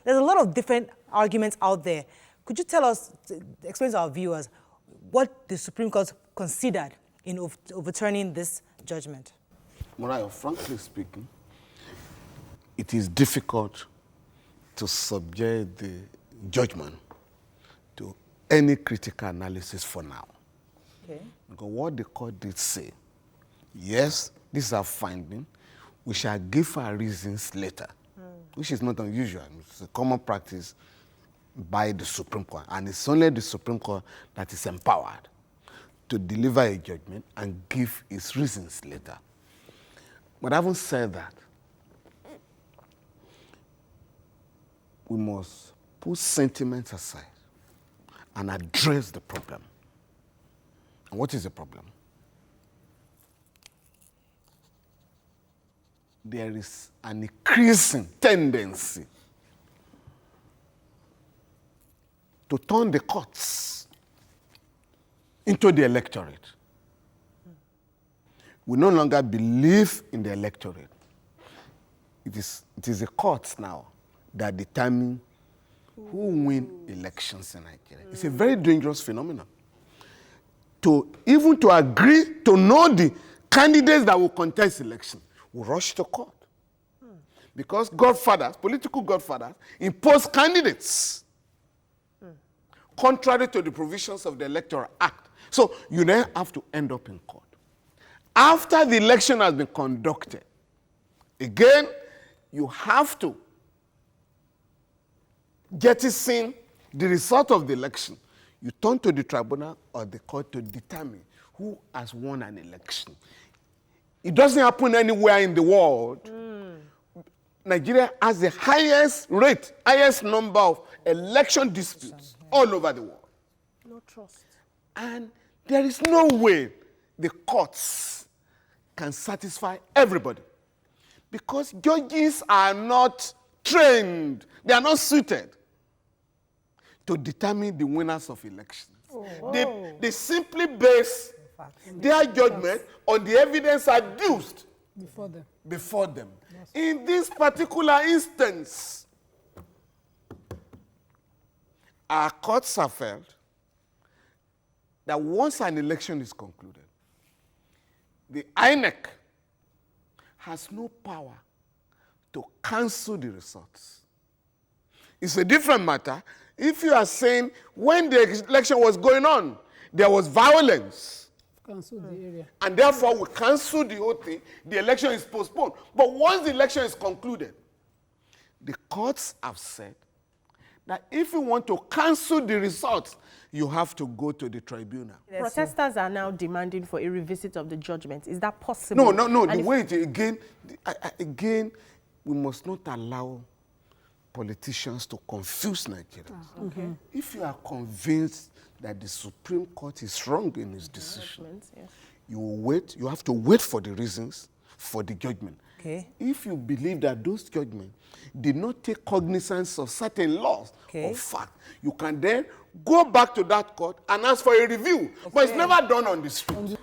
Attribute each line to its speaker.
Speaker 1: There's a lot of different arguments out there. Could you tell us, explain to our viewers, what the Supreme Court considered in overturning this judgment?
Speaker 2: Morayo, frankly speaking, it is difficult to subject the judgment to any critical analysis for now.
Speaker 1: Okay.
Speaker 2: Because what the court did say, yes, this is our finding, we shall give our reasons later, which is not unusual. It's a common practice by the Supreme Court, and it's only the Supreme Court that is empowered to deliver a judgment and give its reasons later. But having said that, we must put sentiments aside and address the problem. And what is the problem? There is an increasing tendency to turn the courts into the electorate. We no longer believe in the electorate. It is the courts now that determine who win elections in Nigeria. It's a very dangerous phenomenon. Even to agree to know the candidates that will contest election, we rush to court. Because godfathers, political godfathers, impose candidates contrary to the provisions of the Electoral Act. So you then have to end up in court. After the election has been conducted, again, you have to jettison the result of the election. You turn to the tribunal or the court to determine who has won an election. It doesn't happen anywhere in the world. Nigeria has the highest rate, highest number of election disputes all over the world.
Speaker 1: No trust.
Speaker 2: And there is no way the courts can satisfy everybody. Because judges are not trained, they are not suited to determine the winners of elections. They simply base their judgment on the evidence adduced before them. Yes. In this particular instance, our courts have felt that once an election is concluded, the INEC has no power to cancel the results. It's a different matter if you are saying when the election was going on, there was violence.
Speaker 3: Cancel the area.
Speaker 2: And therefore, we cancel the whole thing. The election is postponed. But once the election is concluded, the courts have said that if you want to cancel the results, you have to go to the tribunal.
Speaker 4: Protesters are now demanding for a revisit of the judgment. Is that possible?
Speaker 2: No. The way again, we must not allow politicians to confuse Nigeria.
Speaker 4: Okay.
Speaker 2: If you are convinced that the Supreme Court is wrong in its decision,
Speaker 4: Yes.
Speaker 2: you have to wait for the reasons for the judgment.
Speaker 1: Okay.
Speaker 2: If you believe that those judgments did not take cognizance of certain laws or fact, you can then go back to that court and ask for a review. Okay. But it's never done on the street.